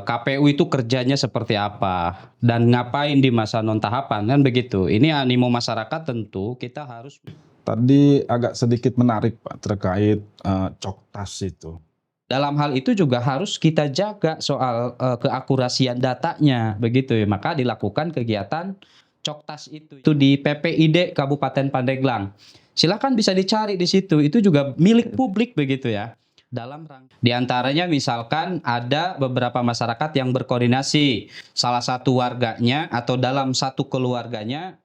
KPU itu kerjanya seperti apa dan ngapain di masa non tahapan kan begitu. Ini animo masyarakat tentu kita harus. Tadi agak sedikit menarik Pak terkait Coktas itu. Dalam hal itu juga harus kita jaga soal keakurasian datanya begitu ya. Maka dilakukan kegiatan Coktas itu di PPID Kabupaten Pandeglang. Silakan bisa dicari di situ. Itu juga milik publik begitu ya. Di antaranya misalkan ada beberapa masyarakat yang berkoordinasi, salah satu warganya atau dalam satu keluarganya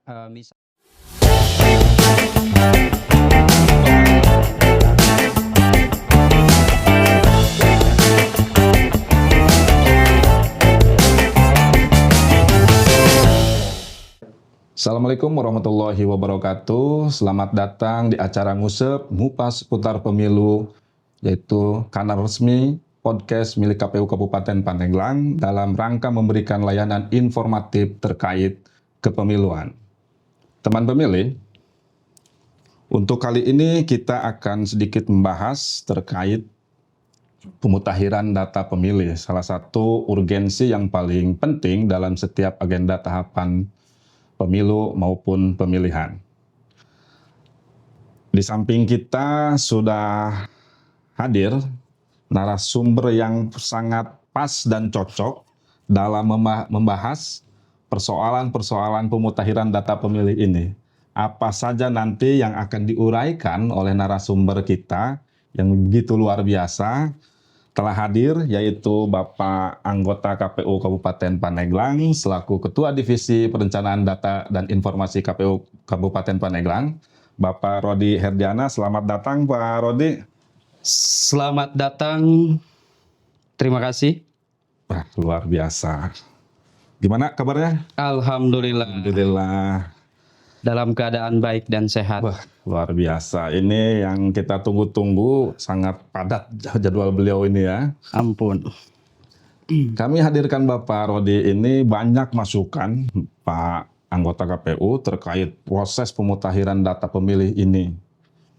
Assalamualaikum warahmatullahi wabarakatuh. Selamat datang di acara Ngusep Ngupas Seputar Pemilu, yaitu kanal resmi podcast milik KPU Kabupaten Pandeglang dalam rangka memberikan layanan informatif terkait kepemiluan. Teman pemilih, untuk kali ini kita akan sedikit membahas terkait pemutakhiran data pemilih, salah satu urgensi yang paling penting dalam setiap agenda tahapan pemilu maupun pemilihan. Di samping kita sudah hadir narasumber yang sangat pas dan cocok dalam membahas persoalan-persoalan pemutakhiran data pemilih ini. Apa saja nanti yang akan diuraikan oleh narasumber kita yang begitu luar biasa telah hadir, yaitu Bapak anggota KPU Kabupaten Pandeglang selaku Ketua Divisi Perencanaan Data dan Informasi KPU Kabupaten Pandeglang, Bapak Rodi Herdiana. Selamat datang Pak Rodi. Selamat datang. Terima kasih. Wah, luar biasa. Gimana kabarnya? Alhamdulillah. Alhamdulillah. Dalam keadaan baik dan sehat. Wah, luar biasa. Ini yang kita tunggu-tunggu, sangat padat jadwal beliau ini ya. Ampun. Kami hadirkan Bapak Rodi ini banyak masukan Pak anggota KPU terkait proses pemutakhiran data pemilih ini.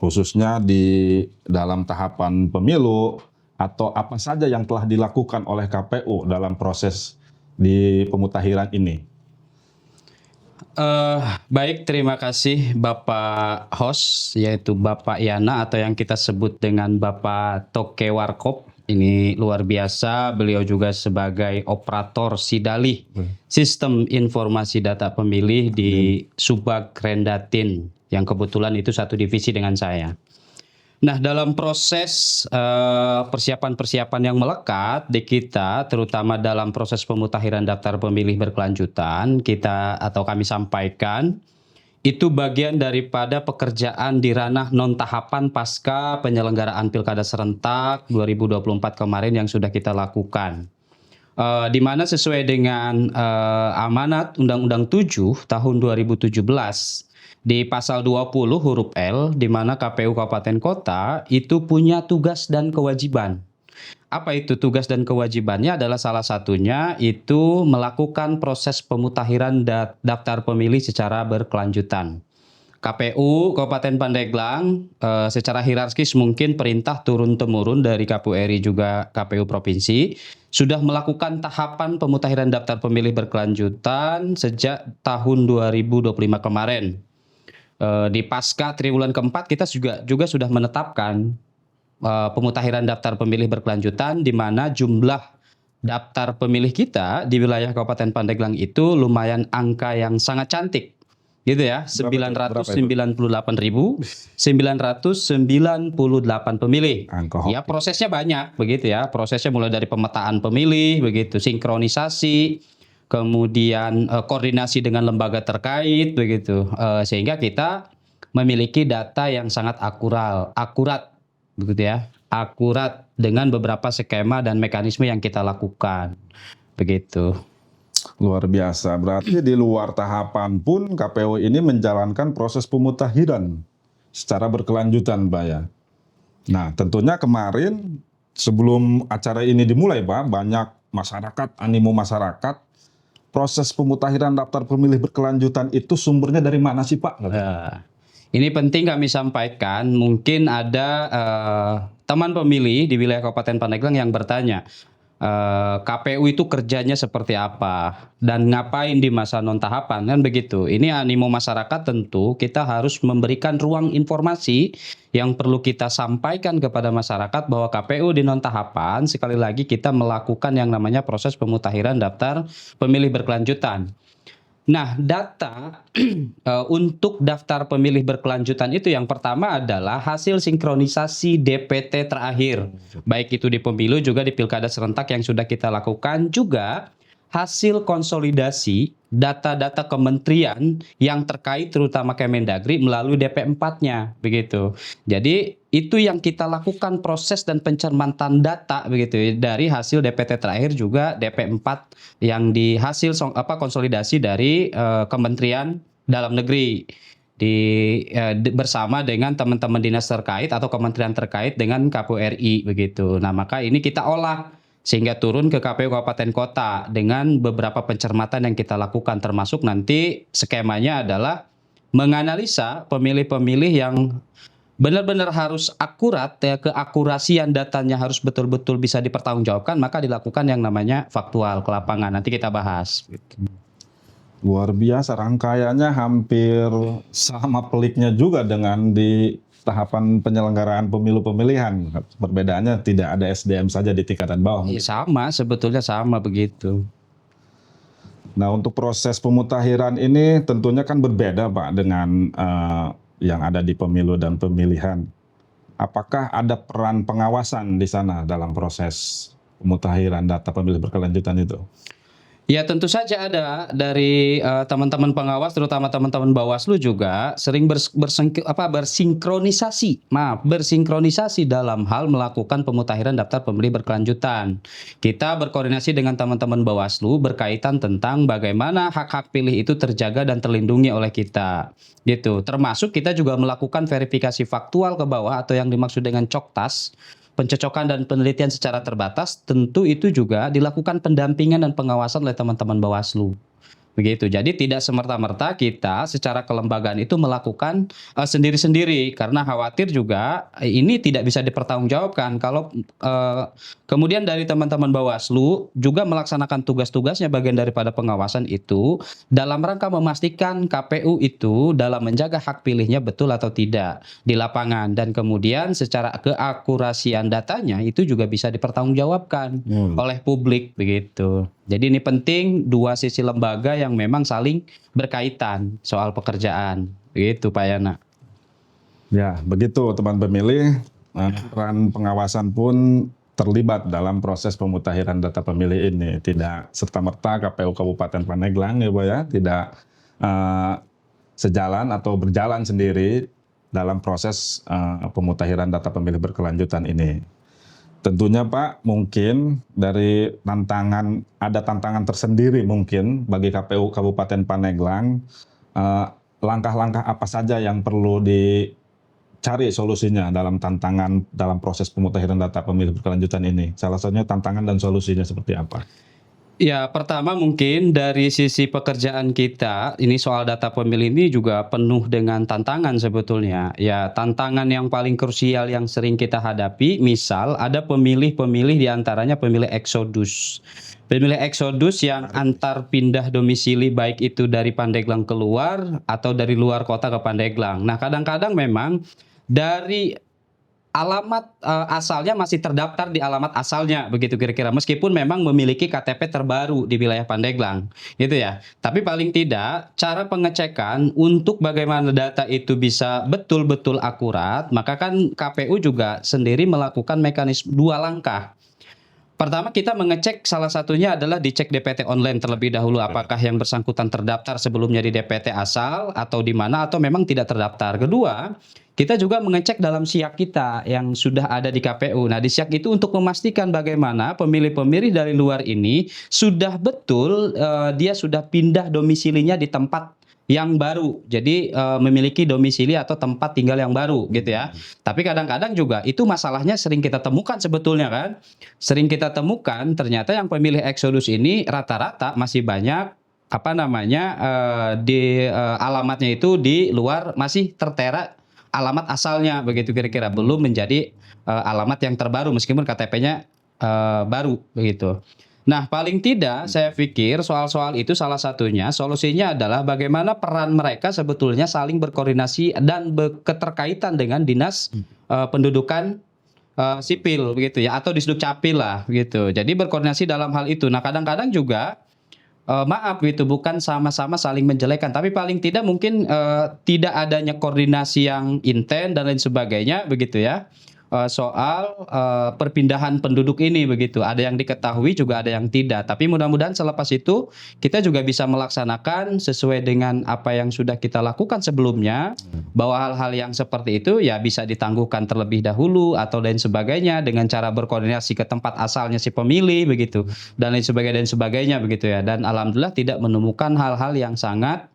Khususnya di dalam tahapan pemilu atau apa saja yang telah dilakukan oleh KPU dalam proses di pemutakhiran ini. Baik, terima kasih Bapak host, yaitu Bapak Yana atau yang kita sebut dengan Bapak Toke Warkop. Ini luar biasa, beliau juga sebagai operator Sidalih, Sistem Informasi Data Pemilih di Subag Rendatin, yang kebetulan itu satu divisi dengan saya. Nah, dalam proses persiapan-persiapan yang melekat di kita, terutama dalam proses pemutakhiran daftar pemilih berkelanjutan, kami sampaikan, itu bagian daripada pekerjaan di ranah non-tahapan pasca penyelenggaraan Pilkada Serentak 2024 kemarin yang sudah kita lakukan. Di mana sesuai dengan amanat Undang-Undang 7 tahun 2017, di pasal 20 huruf L, di mana KPU Kabupaten Kota itu punya tugas dan kewajiban. Apa itu tugas dan kewajibannya? Adalah salah satunya itu melakukan proses pemutakhiran daftar pemilih secara berkelanjutan. KPU Kabupaten Pandeglang secara hierarkis mungkin perintah turun-temurun dari KPU RI juga KPU Provinsi sudah melakukan tahapan pemutakhiran daftar pemilih berkelanjutan sejak tahun 2025 kemarin. Di pasca triwulan keempat kita juga sudah menetapkan pemutakhiran daftar pemilih berkelanjutan, di mana jumlah daftar pemilih kita di wilayah Kabupaten Pandeglang itu lumayan angka yang sangat cantik, gitu ya, 998.998 pemilih. Ya, prosesnya banyak, begitu ya, prosesnya mulai dari pemetaan pemilih, begitu, sinkronisasi, kemudian koordinasi dengan lembaga terkait, begitu, sehingga kita memiliki data yang sangat akurat, begitu ya, akurat dengan beberapa skema dan mekanisme yang kita lakukan, begitu. Luar biasa. Berarti di luar tahapan pun KPU ini menjalankan proses pemutakhiran secara berkelanjutan, Pak ya. Nah, tentunya kemarin sebelum acara ini dimulai, Pak, banyak masyarakat, animo masyarakat. Proses pemutakhiran daftar pemilih berkelanjutan itu sumbernya dari mana sih Pak? Ini penting kami sampaikan, mungkin ada teman pemilih di wilayah Kabupaten Pandeglang yang bertanya, KPU itu kerjanya seperti apa dan ngapain di masa non tahapan kan begitu. Ini animo masyarakat tentu kita harus memberikan ruang informasi yang perlu kita sampaikan kepada masyarakat bahwa KPU di non tahapan sekali lagi kita melakukan yang namanya proses pemutakhiran daftar pemilih berkelanjutan. Nah, data untuk daftar pemilih berkelanjutan itu yang pertama adalah hasil sinkronisasi DPT terakhir. Baik itu di pemilu juga di pilkada serentak yang sudah kita lakukan, juga hasil konsolidasi data-data kementerian yang terkait terutama Kemendagri melalui DP4-nya begitu. Jadi itu yang kita lakukan proses dan pencermatan data begitu dari hasil DPT terakhir juga DP4 yang dihasil konsolidasi dari Kementerian Dalam Negeri bersama dengan teman-teman dinas terkait atau kementerian terkait dengan KPU RI begitu. Nah, maka ini kita olah sehingga turun ke KPU Kabupaten Kota dengan beberapa pencermatan yang kita lakukan, termasuk nanti skemanya adalah menganalisa pemilih-pemilih yang benar-benar harus akurat ya, keakurasian datanya harus betul-betul bisa dipertanggungjawabkan, maka dilakukan yang namanya faktual ke lapangan. Nanti kita bahas. Luar biasa, rangkaiannya hampir sama peliknya juga dengan di tahapan penyelenggaraan pemilu pemilihan. Perbedaannya tidak ada SDM saja di tingkatan bawah. Ya, sama, sebetulnya sama begitu. Nah, untuk proses pemutakhiran ini tentunya kan berbeda Pak dengan yang ada di pemilu dan pemilihan. Apakah ada peran pengawasan di sana dalam proses pemutakhiran data pemilih berkelanjutan itu? Ya tentu saja ada dari teman-teman pengawas, terutama teman-teman Bawaslu juga sering bersinkronisasi dalam hal melakukan pemutakhiran daftar pemilih berkelanjutan. Kita berkoordinasi dengan teman-teman Bawaslu berkaitan tentang bagaimana hak-hak pilih itu terjaga dan terlindungi oleh kita. Gitu. Termasuk kita juga melakukan verifikasi faktual ke bawah atau yang dimaksud dengan COKTAS. Pencocokan dan penelitian secara terbatas, tentu itu juga dilakukan pendampingan dan pengawasan oleh teman-teman Bawaslu. Begitu. Jadi tidak semerta-merta kita secara kelembagaan itu melakukan sendiri-sendiri karena khawatir juga ini tidak bisa dipertanggungjawabkan kalau kemudian dari teman-teman Bawaslu juga melaksanakan tugas-tugasnya bagian daripada pengawasan itu dalam rangka memastikan KPU itu dalam menjaga hak pilihnya betul atau tidak di lapangan dan kemudian secara keakurasian datanya itu juga bisa dipertanggungjawabkan oleh publik begitu. Jadi ini penting dua sisi lembaga yang memang saling berkaitan soal pekerjaan. Begitu Pak Yana. Ya, begitu teman pemilih. Peran pengawasan pun terlibat dalam proses pemutakhiran data pemilih ini. Tidak serta-merta KPU Kabupaten Pandeglang ya Pak ya, tidak sejalan atau berjalan sendiri dalam proses pemutakhiran data pemilih berkelanjutan ini. Tentunya Pak, mungkin dari ada tantangan tersendiri mungkin bagi KPU Kabupaten Pandeglang. Langkah-langkah apa saja yang perlu dicari solusinya dalam proses pemutakhiran data pemilih berkelanjutan ini? Salah satunya tantangan dan solusinya seperti apa? Ya, pertama mungkin dari sisi pekerjaan kita, ini soal data pemilih ini juga penuh dengan tantangan sebetulnya. Ya, tantangan yang paling krusial yang sering kita hadapi, misal ada pemilih-pemilih diantaranya pemilih eksodus. Pemilih eksodus yang antar pindah domisili baik itu dari Pandeglang keluar atau dari luar kota ke Pandeglang. Nah, kadang-kadang memang dari alamat asalnya masih terdaftar di alamat asalnya begitu kira-kira meskipun memang memiliki KTP terbaru di wilayah Pandeglang gitu ya. Tapi paling tidak cara pengecekan untuk bagaimana data itu bisa betul-betul akurat, maka kan KPU juga sendiri melakukan mekanisme 2 langkah. Pertama kita mengecek salah satunya adalah dicek DPT online terlebih dahulu apakah yang bersangkutan terdaftar sebelumnya di DPT asal atau di mana atau memang tidak terdaftar. Kedua, kita juga mengecek dalam SIAK kita yang sudah ada di KPU. Nah, di SIAK itu untuk memastikan bagaimana pemilih-pemilih dari luar ini sudah betul dia sudah pindah domisilinya di tempat yang baru. Jadi memiliki domisili atau tempat tinggal yang baru gitu ya. Tapi kadang-kadang juga itu masalahnya sering kita temukan sebetulnya kan. Sering kita temukan ternyata yang pemilih eksodus ini rata-rata masih banyak di alamatnya itu di luar masih tertera alamat asalnya begitu kira-kira belum menjadi alamat yang terbaru meskipun KTP-nya baru begitu. Nah, paling tidak saya pikir soal-soal itu salah satunya solusinya adalah bagaimana peran mereka sebetulnya saling berkoordinasi dan keterkaitan dengan dinas pendudukan sipil begitu ya, atau Disdukcapil lah begitu. Jadi berkoordinasi dalam hal itu. Nah, kadang-kadang juga maaf gitu, bukan sama-sama saling menjelekkan, tapi paling tidak mungkin tidak adanya koordinasi yang intens dan lain sebagainya begitu ya. Soal perpindahan penduduk ini begitu. Ada yang diketahui juga ada yang tidak. Tapi mudah-mudahan selepas itu kita juga bisa melaksanakan sesuai dengan apa yang sudah kita lakukan sebelumnya, bahwa hal-hal yang seperti itu ya bisa ditangguhkan terlebih dahulu atau lain sebagainya dengan cara berkoordinasi ke tempat asalnya si pemilih begitu dan lain sebagainya begitu ya. Dan alhamdulillah tidak menemukan hal-hal yang sangat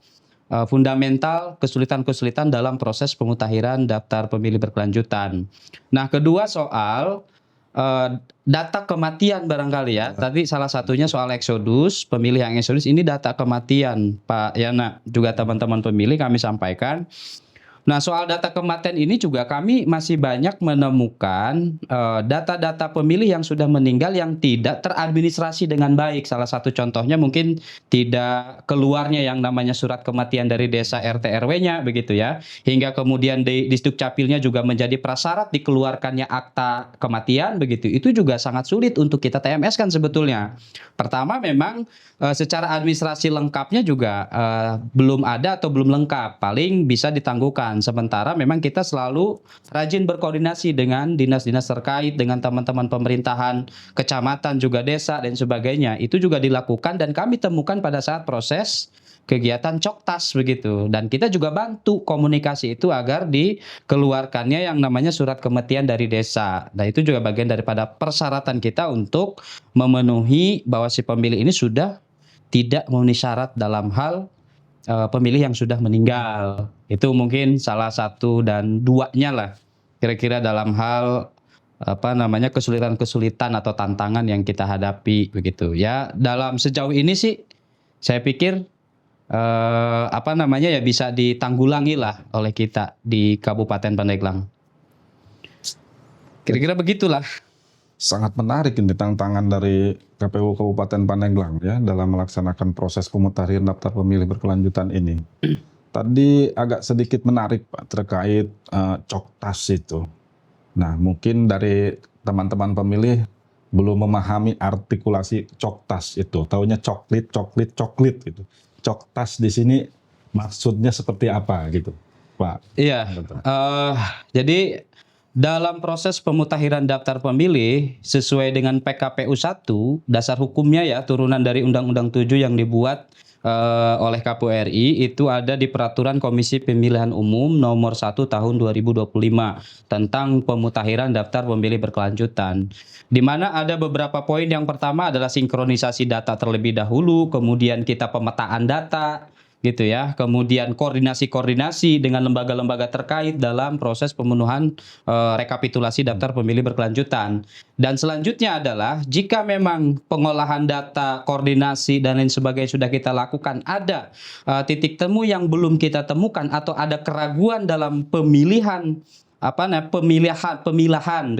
fundamental, kesulitan-kesulitan dalam proses pemutahiran daftar pemilih berkelanjutan. Nah, kedua soal data kematian barangkali ya. Tadi salah satunya soal eksodus, pemilih yang eksodus ini data kematian, Pak Yana, juga teman-teman pemilih kami sampaikan. Nah, soal data kematian ini juga kami masih banyak menemukan data-data pemilih yang sudah meninggal yang tidak teradministrasi dengan baik. Salah satu contohnya mungkin tidak keluarnya yang namanya surat kematian dari desa RT RW-nya begitu ya. Hingga kemudian di Disdukcapilnya juga menjadi prasyarat dikeluarkannya akta kematian begitu. Itu juga sangat sulit untuk kita TMS kan sebetulnya. Pertama memang secara administrasi lengkapnya juga belum ada atau belum lengkap. Paling bisa ditangguhkan. Sementara memang kita selalu rajin berkoordinasi dengan dinas-dinas terkait, dengan teman-teman pemerintahan, kecamatan, juga desa, dan sebagainya. Itu juga dilakukan dan kami temukan pada saat proses kegiatan Coktas begitu. Dan kita juga bantu komunikasi itu agar dikeluarkannya yang namanya surat kematian dari desa. Nah, itu juga bagian daripada persyaratan kita untuk memenuhi bahwa si pemilih ini sudah tidak memenuhi syarat dalam hal pemilih yang sudah meninggal. Itu mungkin salah satu dan duanya lah kira-kira dalam hal kesulitan-kesulitan atau tantangan yang kita hadapi begitu ya. Dalam sejauh ini sih saya pikir ya bisa ditanggulangi lah oleh kita di Kabupaten Pandeglang. Kira-kira begitulah. Sangat menarik ini tantangan dari KPU Kabupaten Pandeglang ya dalam melaksanakan proses pemutahiran daftar pemilih berkelanjutan ini. Tadi agak sedikit menarik Pak terkait Coktas itu. Nah, mungkin dari teman-teman pemilih belum memahami artikulasi Coktas itu. Taunya coklit gitu. Coktas di sini maksudnya seperti apa gitu, Pak? Iya. Jadi dalam proses pemutahiran daftar pemilih sesuai dengan PKPU 1, dasar hukumnya ya turunan dari Undang-Undang 7 yang dibuat oleh KPU RI, itu ada di Peraturan Komisi Pemilihan Umum Nomor 1 Tahun 2025 tentang pemutahiran daftar pemilih berkelanjutan. Di mana ada beberapa poin. Yang pertama adalah sinkronisasi data terlebih dahulu, kemudian kita pemetaan data gitu ya, kemudian koordinasi dengan lembaga-lembaga terkait dalam proses pemenuhan rekapitulasi daftar pemilih berkelanjutan. Dan selanjutnya adalah jika memang pengolahan data, koordinasi dan lain sebagainya sudah kita lakukan, ada titik temu yang belum kita temukan atau ada keraguan dalam pemilihan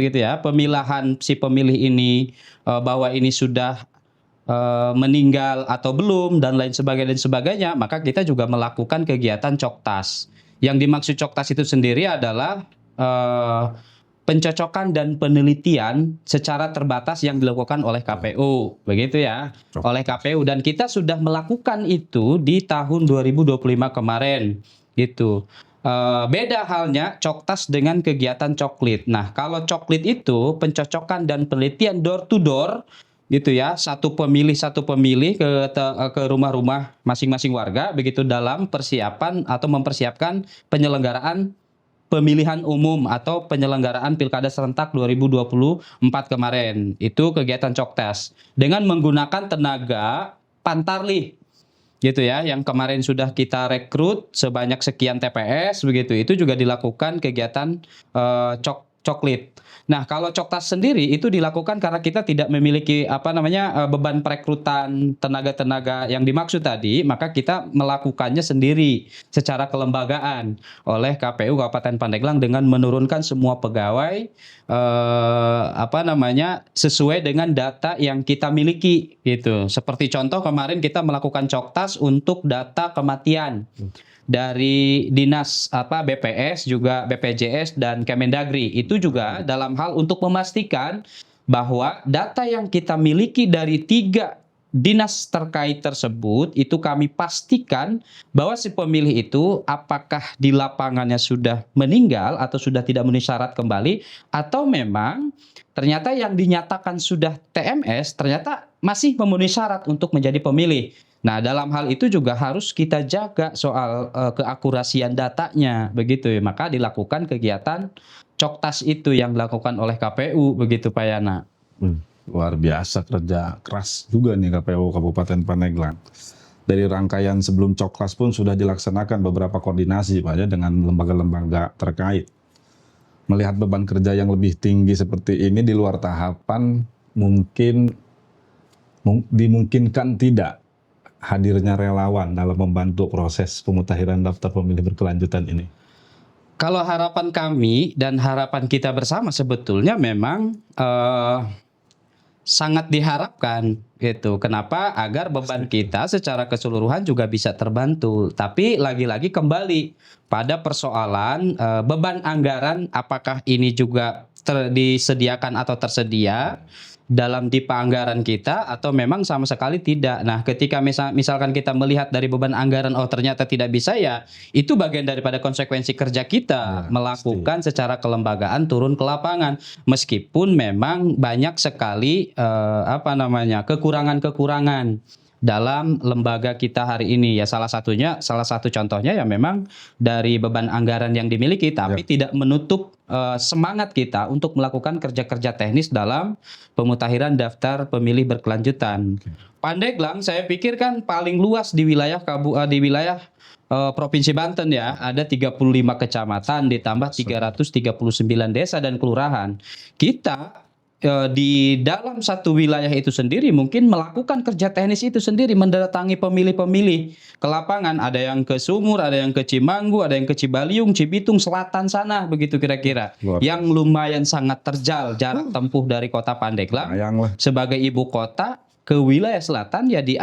gitu ya, pemilahan si pemilih ini bahwa ini sudah meninggal atau belum dan lain sebagainya, maka kita juga melakukan kegiatan Coktas. Yang dimaksud Coktas itu sendiri adalah pencocokan dan penelitian secara terbatas yang dilakukan oleh KPU, begitu ya, oleh KPU, dan kita sudah melakukan itu di tahun 2025 kemarin, gitu. Beda halnya Coktas dengan kegiatan Coklit. Nah, kalau Coklit itu pencocokan dan penelitian door to door, gitu ya, satu pemilih ke rumah-rumah masing-masing warga begitu dalam persiapan atau mempersiapkan penyelenggaraan pemilihan umum atau penyelenggaraan Pilkada serentak 2024 kemarin. Itu kegiatan Coktas dengan menggunakan tenaga Pantarlih gitu ya, yang kemarin sudah kita rekrut sebanyak sekian TPS begitu. Itu juga dilakukan kegiatan coklit. Nah, kalau Coktas sendiri itu dilakukan karena kita tidak memiliki beban perekrutan tenaga-tenaga yang dimaksud tadi, maka kita melakukannya sendiri secara kelembagaan oleh KPU Kabupaten Pandeglang dengan menurunkan semua pegawai sesuai dengan data yang kita miliki gitu. Seperti contoh kemarin kita melakukan Coktas untuk data kematian dari dinas BPS juga BPJS dan Kemendagri. Itu juga dalam hal untuk memastikan bahwa data yang kita miliki dari 3 dinas terkait tersebut itu kami pastikan bahwa si pemilih itu apakah di lapangannya sudah meninggal atau sudah tidak memenuhi syarat kembali, atau memang ternyata yang dinyatakan sudah TMS ternyata masih memenuhi syarat untuk menjadi pemilih. Nah, dalam hal itu juga harus kita jaga soal keakurasian datanya, begitu ya. Maka dilakukan kegiatan Coktas itu yang dilakukan oleh KPU, begitu Pak Yana. Luar biasa, kerja keras juga nih KPU Kabupaten Pandeglang. Dari rangkaian sebelum Coktas pun sudah dilaksanakan beberapa koordinasi Pak ya dengan lembaga-lembaga terkait. Melihat beban kerja yang lebih tinggi seperti ini di luar tahapan, dimungkinkan tidak hadirnya relawan dalam membantu proses pemutakhiran daftar pemilih berkelanjutan ini? Kalau harapan kami dan harapan kita bersama sebetulnya memang sangat diharapkan gitu. Kenapa? Agar beban kita secara keseluruhan juga bisa terbantu. Tapi lagi-lagi kembali pada persoalan beban anggaran, apakah ini juga disediakan atau tersedia dalam DIPA anggaran kita atau memang sama sekali tidak. Nah, ketika misalkan kita melihat dari beban anggaran, oh ternyata tidak bisa, ya itu bagian daripada konsekuensi kerja kita melakukan secara kelembagaan turun ke lapangan. Meskipun memang banyak sekali kekurangan-kekurangan dalam lembaga kita hari ini, ya salah satu contohnya ya memang dari beban anggaran yang dimiliki, tapi tidak menutup semangat kita untuk melakukan kerja-kerja teknis dalam pemutakhiran daftar pemilih berkelanjutan. Pandeglang saya pikir kan paling luas di wilayah Provinsi Banten ya, ada 35 kecamatan ditambah 339 desa dan kelurahan. Kita di dalam satu wilayah itu sendiri mungkin melakukan kerja teknis itu sendiri, mendatangi pemilih-pemilih ke lapangan. Ada yang ke Sumur, ada yang ke Cimanggu, ada yang ke Cibaliung, Cibitung, selatan sana, begitu kira-kira. Yang lumayan sangat terjal jarak tempuh dari kota Pandeglang sebagai ibu kota ke wilayah selatan ya di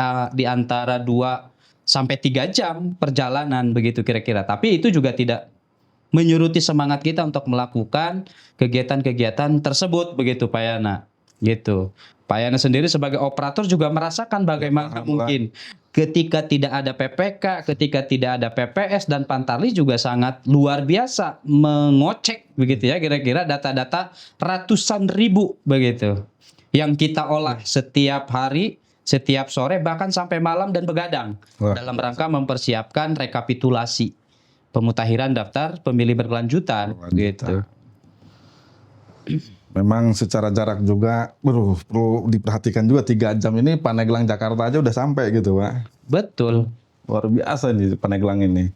antara 2 sampai 3 jam perjalanan, begitu kira-kira. Tapi itu juga tidak menyuruti semangat kita untuk melakukan kegiatan-kegiatan tersebut, begitu Pak Yana. Gitu. Pak Yana sendiri sebagai operator juga merasakan bagaimana mungkin ketika tidak ada PPK, ketika tidak ada PPS dan Pantarlih juga sangat luar biasa mengocek, begitu ya, kira-kira data-data ratusan ribu begitu yang kita olah setiap hari, setiap sore, bahkan sampai malam dan begadang dalam rangka mempersiapkan rekapitulasi pemutakhiran daftar pemilih berkelanjutan gitu. Memang secara jarak juga perlu diperhatikan juga. 3 jam ini Pandeglang Jakarta aja udah sampai gitu Pak. Betul. Luar biasa nih Pandeglang ini.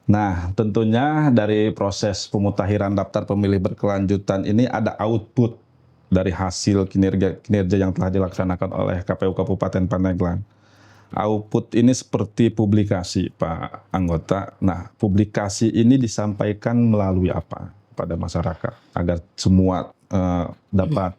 Nah, tentunya dari proses pemutakhiran daftar pemilih berkelanjutan ini ada output dari hasil kinerja yang telah dilaksanakan oleh KPU Kabupaten Pandeglang. Output ini seperti publikasi Pak Anggota. Nah, publikasi ini disampaikan melalui apa pada masyarakat agar semua dapat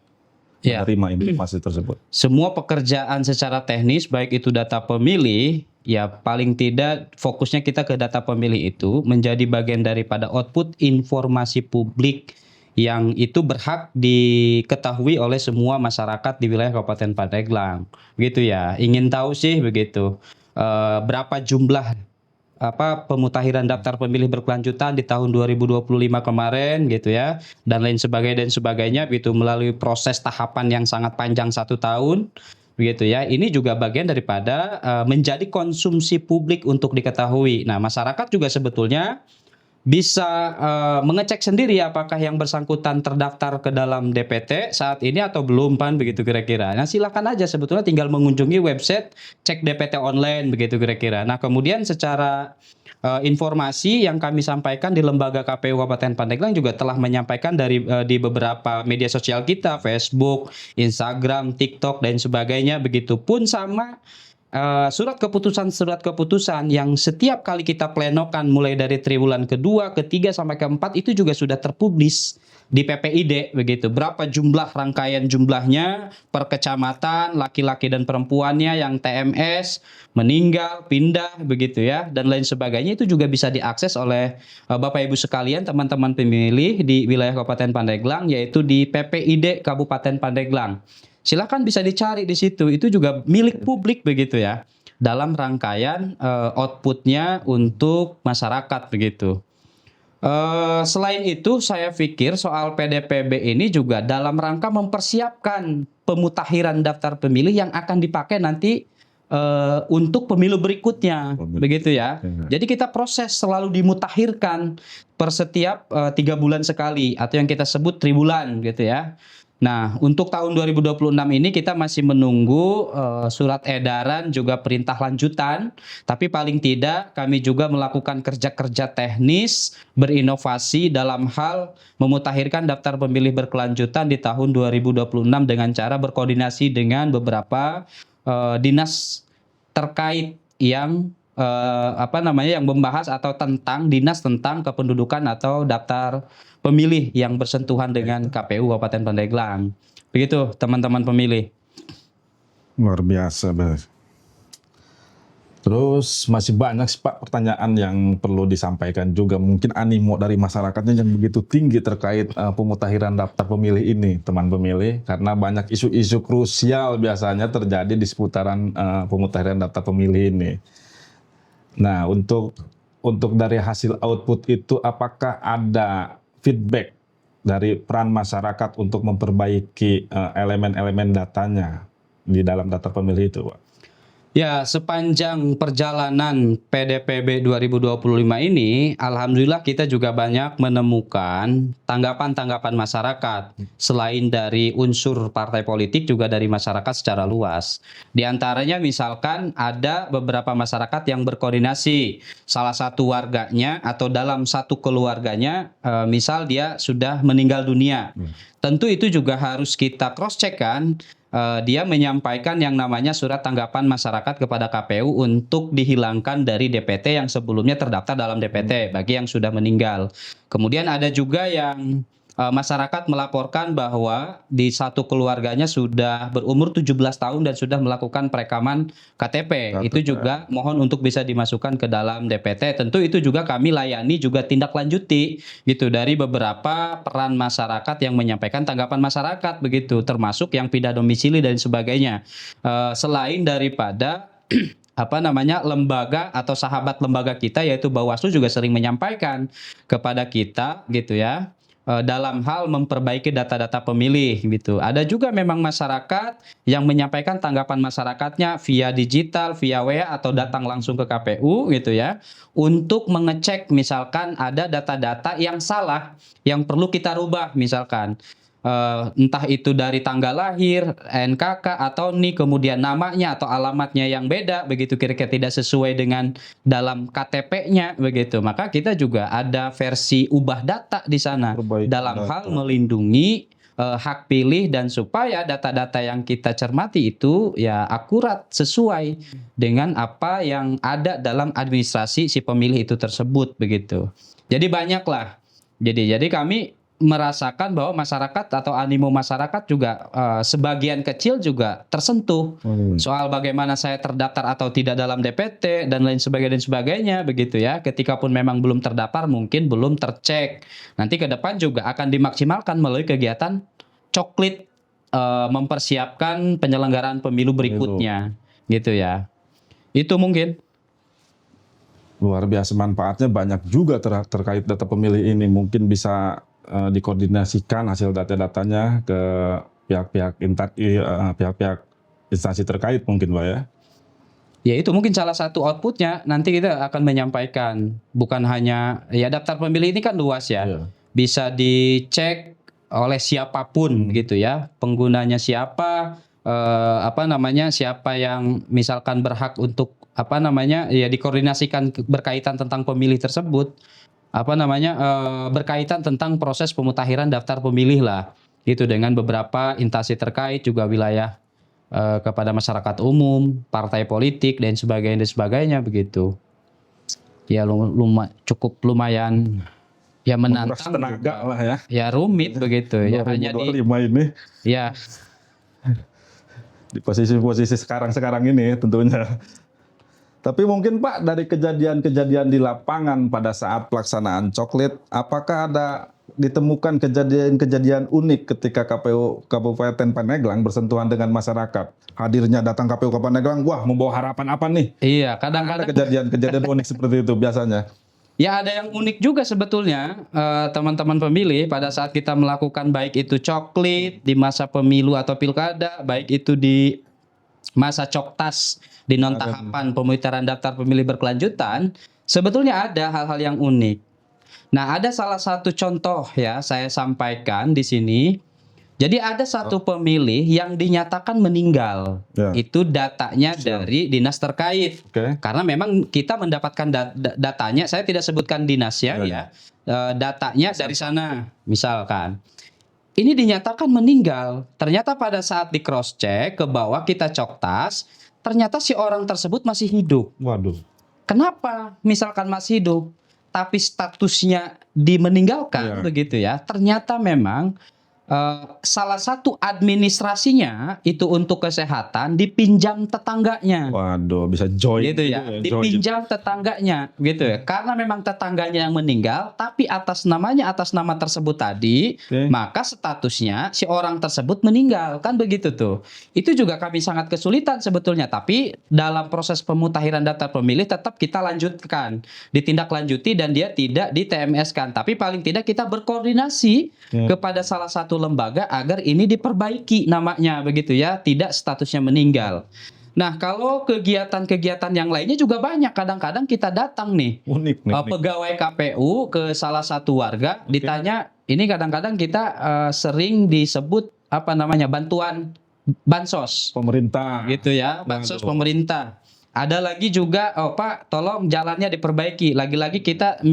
menerima informasi tersebut? Semua pekerjaan secara teknis, baik itu data pemilih, ya paling tidak fokusnya kita ke data pemilih itu menjadi bagian daripada output informasi publik yang itu berhak diketahui oleh semua masyarakat di wilayah Kabupaten Pandeglang, begitu ya. Ingin tahu sih begitu berapa jumlah pemutakhiran daftar pemilih berkelanjutan di tahun 2025 kemarin, gitu ya, dan lain sebagainya, begitu, melalui proses tahapan yang sangat panjang 1 tahun, begitu ya. Ini juga bagian daripada menjadi konsumsi publik untuk diketahui. Nah, masyarakat juga sebetulnya bisa mengecek sendiri apakah yang bersangkutan terdaftar ke dalam DPT saat ini atau belum, Pan, begitu kira-kira. Nah, silakan aja sebetulnya tinggal mengunjungi website cek DPT online, begitu kira-kira. Nah, kemudian secara informasi yang kami sampaikan di lembaga KPU Kabupaten Pandeglang juga telah menyampaikan di beberapa media sosial kita, Facebook, Instagram, TikTok dan sebagainya. Begitupun sama surat keputusan yang setiap kali kita plenokan mulai dari triwulan kedua, ketiga sampai keempat itu juga sudah terpublis di PPID begitu. Berapa jumlah rangkaian jumlahnya per kecamatan, laki-laki dan perempuannya yang TMS, meninggal, pindah begitu ya dan lain sebagainya itu juga bisa diakses oleh Bapak Ibu sekalian, teman-teman pemilih di wilayah Kabupaten Pandeglang yaitu di PPID Kabupaten Pandeglang. Silakan bisa dicari di situ. Itu juga milik publik begitu ya. Dalam rangkaian outputnya untuk masyarakat begitu. Selain itu saya pikir soal PDPB ini juga dalam rangka mempersiapkan pemutahiran daftar pemilih yang akan dipakai nanti untuk pemilu berikutnya, begitu ya. Jadi kita proses selalu dimutahirkan per setiap 3 bulan sekali atau yang kita sebut tribulan gitu ya. Nah, untuk tahun 2026 ini kita masih menunggu surat edaran juga perintah lanjutan, tapi paling tidak kami juga melakukan kerja-kerja teknis berinovasi dalam hal memutahirkan daftar pemilih berkelanjutan di tahun 2026 dengan cara berkoordinasi dengan beberapa dinas terkait yang yang membahas atau dinas tentang kependudukan atau daftar pemilih yang bersentuhan dengan KPU Kabupaten Pandeglang. Begitu teman-teman pemilih. Luar biasa, Bang. Terus masih banyak sih Pak pertanyaan yang perlu disampaikan juga. Mungkin animo dari masyarakatnya yang begitu tinggi terkait pemutahiran daftar pemilih ini, teman pemilih. Karena banyak isu-isu krusial biasanya terjadi di seputaran pemutahiran daftar pemilih ini. Nah, untuk dari hasil output itu apakah ada feedback dari peran masyarakat untuk memperbaiki elemen-elemen datanya di dalam daftar pemilih itu, Pak? Ya, sepanjang perjalanan PDPB 2025 ini, alhamdulillah kita juga banyak menemukan tanggapan-tanggapan masyarakat. Selain dari unsur partai politik, juga dari masyarakat secara luas. Di antaranya misalkan ada beberapa masyarakat yang berkoordinasi. Salah satu warganya atau dalam satu keluarganya, misal dia sudah meninggal dunia. Tentu itu juga harus kita cross-check kan. Dia menyampaikan yang namanya surat tanggapan masyarakat kepada KPU untuk dihilangkan dari DPT yang sebelumnya terdaftar dalam DPT bagi yang sudah meninggal. Kemudian ada juga yang masyarakat melaporkan bahwa di satu keluarganya sudah berumur 17 tahun dan sudah melakukan perekaman KTP. Itu juga mohon untuk bisa dimasukkan ke dalam DPT. Tentu itu juga kami layani juga tindak lanjuti gitu dari beberapa peran masyarakat yang menyampaikan tanggapan masyarakat begitu, termasuk yang pindah domisili dan sebagainya. Selain daripada lembaga atau sahabat lembaga kita yaitu Bawaslu juga sering menyampaikan kepada kita gitu ya. Dalam hal memperbaiki data-data pemilih gitu. Ada juga memang masyarakat yang menyampaikan tanggapan masyarakatnya via digital, via WA atau datang langsung ke KPU gitu ya. Untuk mengecek misalkan ada data-data yang salah yang perlu kita rubah misalkan. Entah itu dari tanggal lahir, NKK atau NIK, kemudian namanya atau alamatnya yang beda begitu kira-kira tidak sesuai dengan dalam KTP-nya begitu. Maka kita juga ada versi ubah data di sana dalam hal melindungi hak pilih dan supaya data-data yang kita cermati itu ya akurat sesuai dengan apa yang ada dalam administrasi si pemilih itu tersebut begitu. Jadi banyaklah. Jadi kami merasakan bahwa masyarakat atau animo masyarakat juga sebagian kecil juga tersentuh soal bagaimana saya terdaftar atau tidak dalam DPT dan lain sebagainya begitu ya. Ketika pun memang belum terdaftar mungkin belum tercek. Nanti ke depan juga akan dimaksimalkan melalui kegiatan coklit mempersiapkan penyelenggaraan pemilu berikutnya gitu ya. Itu mungkin. Luar biasa manfaatnya banyak juga terkait data pemilih ini. Mungkin bisa dikoordinasikan hasil data-datanya ke pihak-pihak instansi terkait mungkin Pak ya. Ya itu mungkin salah satu outputnya nanti kita akan menyampaikan bukan hanya ya daftar pemilih ini kan luas ya. Bisa dicek oleh siapapun gitu ya, penggunanya siapa, siapa yang misalkan berhak untuk dikoordinasikan berkaitan tentang pemilih tersebut, berkaitan tentang proses pemutakhiran daftar pemilih lah, gitu, dengan beberapa instansi terkait, juga wilayah kepada masyarakat umum, partai politik dan sebagainya begitu. Ya cukup lumayan ya Menguras menantang, tenaga lah ya. ya rumit begitu ya, hanya 2025 ini ya di posisi-posisi sekarang ini tentunya. Tapi mungkin Pak, dari kejadian-kejadian di lapangan pada saat pelaksanaan coklit, apakah ada ditemukan kejadian-kejadian unik ketika KPU Kabupaten Pandeglang bersentuhan dengan masyarakat? Hadirnya datang KPU Kabupaten Pandeglang, wah, membawa harapan apa nih? iya Ada kadang-kadang kejadian-kejadian unik seperti itu biasanya. ya ada yang unik juga sebetulnya, teman-teman pemilih, pada saat kita melakukan baik itu coklit di masa pemilu atau pilkada, baik itu di masa coktas di non tahapan pemutaran daftar pemilih berkelanjutan, sebetulnya ada hal-hal yang unik. Nah, ada salah satu contoh ya saya sampaikan di sini. Jadi ada satu pemilih yang dinyatakan meninggal. Ya. Itu datanya dari dinas terkait. Oke. Karena memang kita mendapatkan datanya, saya tidak sebutkan dinasnya ya. Datanya dari sana misalkan. Ini dinyatakan meninggal. Ternyata pada saat di cross check ke bawah kita coktas, ternyata si orang tersebut masih hidup. Waduh. Kenapa misalkan masih hidup tapi statusnya dimeninggalkan begitu ya? Ternyata memang salah satu administrasinya itu untuk kesehatan dipinjam tetangganya. Waduh, bisa join Gitu ya, dipinjam tetangganya gitu ya. Karena memang tetangganya yang meninggal, tapi atas nama tersebut tadi, maka statusnya si orang tersebut meninggal, kan begitu tuh. Itu juga kami sangat kesulitan sebetulnya, tapi dalam proses pemutakhiran daftar pemilih tetap kita lanjutkan, ditindaklanjuti dan dia tidak di TMS-kan. Tapi paling tidak kita berkoordinasi kepada salah satu lembaga agar ini diperbaiki namanya begitu ya, tidak statusnya meninggal. Nah, kalau kegiatan-kegiatan yang lainnya juga banyak. Kadang-kadang kita datang nih, unik. pegawai KPU ke salah satu warga, ditanya, ini kadang-kadang kita sering disebut bantuan bansos Pemerintah. gitu ya, bansos pemerintah. Ada lagi juga, Pak, tolong jalannya diperbaiki. Lagi-lagi kita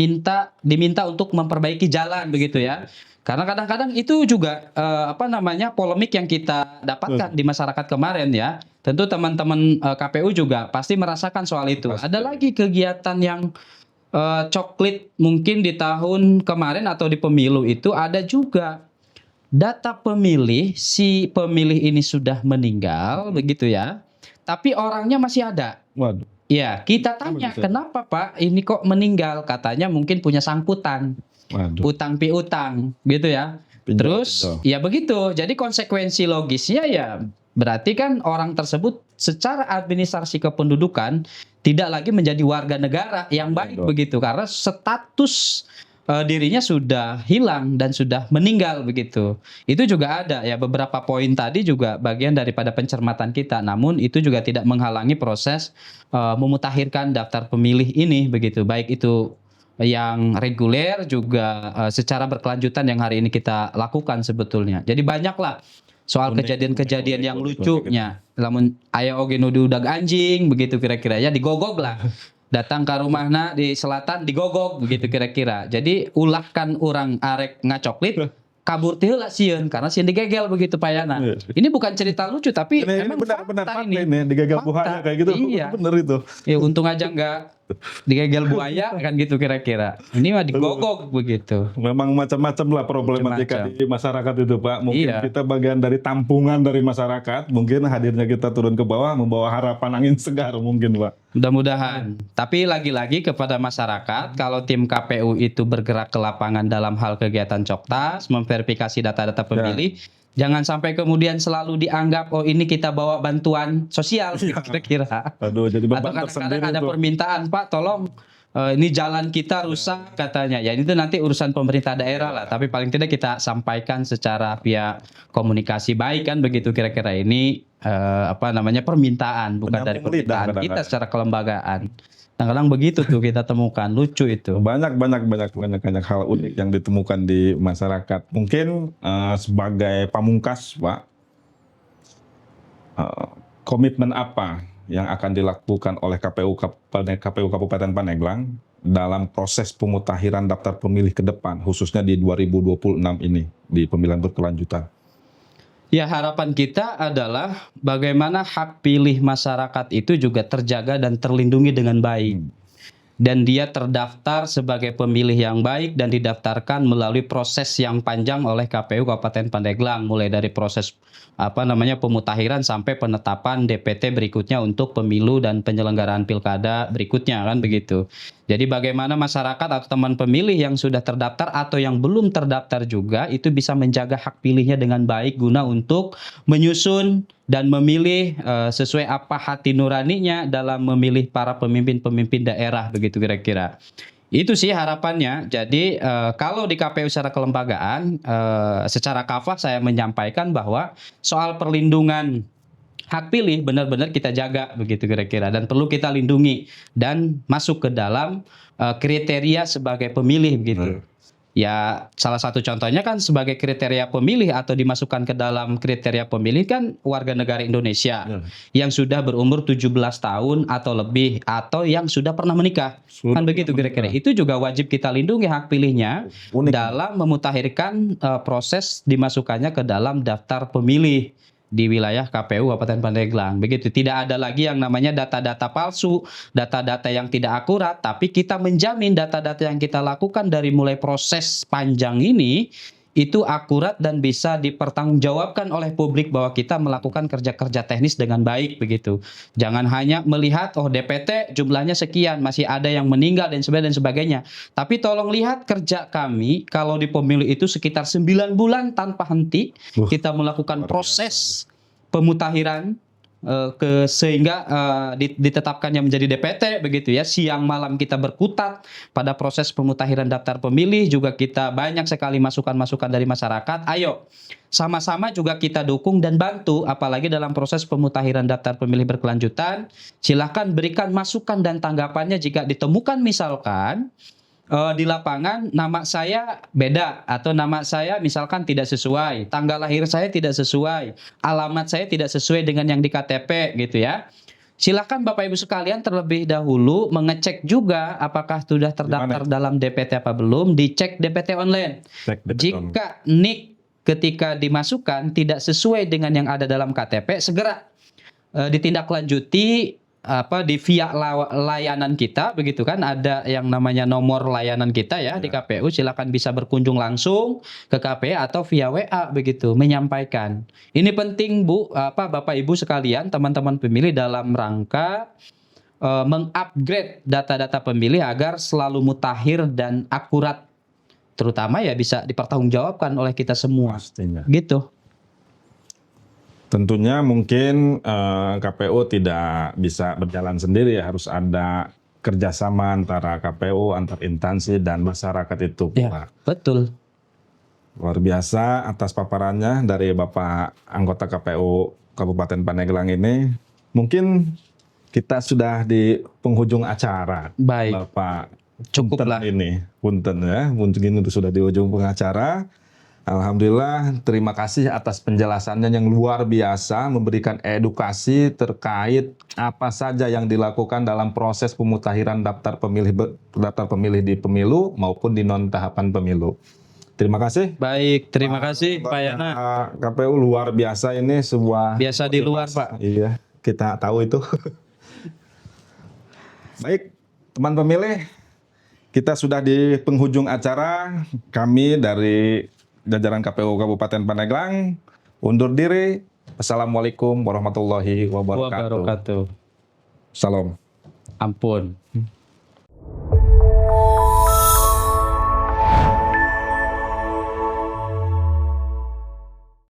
diminta untuk memperbaiki jalan begitu ya. Karena kadang-kadang itu juga polemik yang kita dapatkan di masyarakat kemarin ya. Tentu teman-teman KPU juga pasti merasakan soal itu. Ada lagi kegiatan yang coklit mungkin di tahun kemarin atau di pemilu itu ada juga data pemilih, si pemilih ini sudah meninggal begitu ya. Tapi orangnya masih ada. Waduh. Ya, kita tanya, kenapa Pak ini kok meninggal? Katanya mungkin punya sangkutan. Waduh. Utang piutang gitu ya. Terus ya begitu. Jadi konsekuensi logisnya ya berarti kan orang tersebut secara administrasi kependudukan tidak lagi menjadi warga negara yang baik begitu, karena status dirinya sudah hilang dan sudah meninggal begitu. Itu juga ada ya, beberapa poin tadi juga bagian daripada pencermatan kita. Namun itu juga tidak menghalangi proses memutakhirkan daftar pemilih ini begitu. Baik itu yang reguler juga secara berkelanjutan yang hari ini kita lakukan sebetulnya. Jadi banyaklah soal kejadian-kejadian yang lucunya. Namun aya oge nu diudag anjing begitu kira-kira ya, digogog lah. Datang ke rumahna di selatan digogog begitu kira-kira. Jadi ulahkan orang arek ngacoklit kabur teh heula sieun karena sieun digegel begitu payana. Ini bukan cerita lucu tapi emang benar fakta ini digegel buaya kayak gitu. Iya. Bener itu. Ya untung aja enggak digegel buaya kan gitu kira-kira. Ini mah digogok begitu. Memang macam-macam lah problematika di masyarakat itu Pak. Mungkin kita bagian dari tampungan dari masyarakat. Mungkin hadirnya kita turun ke bawah membawa harapan angin segar mungkin Pak. Mudah-mudahan. Tapi lagi-lagi kepada masyarakat, kalau tim KPU itu bergerak ke lapangan dalam hal kegiatan coktas, memverifikasi data-data pemilih, jangan sampai kemudian selalu dianggap, oh ini kita bawa bantuan sosial kira-kira. Aduh, jadi beban atau kadang-kadang tersendiri ada tuh. permintaan, Pak tolong ini jalan kita rusak katanya. Ya itu nanti urusan pemerintah daerah lah. Tapi paling tidak kita sampaikan secara via komunikasi baik kan begitu kira-kira ini permintaan bukan dari permintaan kita secara kelembagaan. Kadang-kadang begitu tuh kita temukan, lucu itu. Banyak hal unik yang ditemukan di masyarakat. Mungkin sebagai pamungkas Pak, komitmen apa yang akan dilakukan oleh KPU Kabupaten Pandeglang dalam proses pemutakhiran daftar pemilih ke depan, khususnya di 2026 ini, di pemilihan berkelanjutan? Ya, harapan kita adalah bagaimana hak pilih masyarakat itu juga terjaga dan terlindungi dengan baik. Dan dia terdaftar sebagai pemilih yang baik dan didaftarkan melalui proses yang panjang oleh KPU Kabupaten Pandeglang, mulai dari proses pemutakhiran sampai penetapan DPT berikutnya untuk pemilu dan penyelenggaraan pilkada berikutnya, kan begitu. Jadi bagaimana masyarakat atau teman pemilih yang sudah terdaftar atau yang belum terdaftar juga itu bisa menjaga hak pilihnya dengan baik guna untuk menyusun dan memilih sesuai apa hati nuraninya dalam memilih para pemimpin-pemimpin daerah, begitu kira-kira. Itu sih harapannya. Jadi kalau di KPU secara kelembagaan, secara kafah saya menyampaikan bahwa soal perlindungan hak pilih benar-benar kita jaga, begitu kira-kira, dan perlu kita lindungi dan masuk ke dalam kriteria sebagai pemilih, begitu. Ya, salah satu contohnya kan sebagai kriteria pemilih atau dimasukkan ke dalam kriteria pemilih kan warga negara Indonesia yang sudah berumur 17 tahun atau lebih atau yang sudah pernah menikah. Kan begitu kira-kira. Itu juga wajib kita lindungi hak pilihnya dalam memutakhirkan proses dimasukkannya ke dalam daftar pemilih di wilayah KPU Kabupaten Pandeglang. Begitu, tidak ada lagi yang namanya data-data palsu, data-data yang tidak akurat, tapi kita menjamin data-data yang kita lakukan dari mulai proses panjang ini itu akurat dan bisa dipertanggungjawabkan oleh publik bahwa kita melakukan kerja-kerja teknis dengan baik, begitu. Jangan hanya melihat DPT jumlahnya sekian, masih ada yang meninggal dan sebagainya. Tapi tolong lihat kerja kami kalau di pemilu itu sekitar 9 bulan tanpa henti kita melakukan proses pemutakhiran sehingga ditetapkannya menjadi DPT, begitu ya. Siang malam kita berkutat pada proses pemutakhiran daftar pemilih, juga kita banyak sekali masukan-masukan dari masyarakat. Ayo sama-sama juga kita dukung dan bantu, apalagi dalam proses pemutakhiran daftar pemilih berkelanjutan. Silahkan berikan masukan dan tanggapannya jika ditemukan misalkan di lapangan nama saya beda atau nama saya misalkan tidak sesuai, tanggal lahir saya tidak sesuai, alamat saya tidak sesuai dengan yang di KTP, gitu ya. Silakan Bapak Ibu sekalian terlebih dahulu mengecek juga apakah sudah terdaftar dalam DPT apa belum, dicek DPT online. Jika NIK ketika dimasukkan tidak sesuai dengan yang ada dalam KTP, segera ditindaklanjuti di via layanan kita, begitu kan, ada yang namanya nomor layanan kita ya di KPU. Silakan bisa berkunjung langsung ke KPU atau via WA, begitu, menyampaikan. Ini penting Bapak Ibu sekalian, teman-teman pemilih, dalam rangka mengupgrade data-data pemilih agar selalu mutakhir dan akurat, terutama ya bisa dipertanggungjawabkan oleh kita semua. Pastinya. Gitu. Tentunya mungkin KPU tidak bisa berjalan sendiri ya, harus ada kerjasama antara KPU, antar instansi dan masyarakat itu. Ya, betul. Luar biasa atas paparannya dari Bapak anggota KPU Kabupaten Pandeglang ini. Mungkin kita sudah di penghujung acara. Baik. Bapak, cukuplah ini. Punten ya, mungkin itu sudah di ujung pengacara. Alhamdulillah, terima kasih atas penjelasannya yang luar biasa, memberikan edukasi terkait apa saja yang dilakukan dalam proses pemutakhiran daftar pemilih di pemilu maupun di non tahapan pemilu. Terima kasih. Baik, terima kasih Pak Yana. KPU luar biasa, ini sebuah biasa di luar, Pak. Iya, kita tahu itu. Baik, teman pemilih, kita sudah di penghujung acara. Kami dari jajaran KPU Kabupaten Pandeglang undur diri. Assalamualaikum warahmatullahi wabarakatuh. Salam. Salam. Ampun.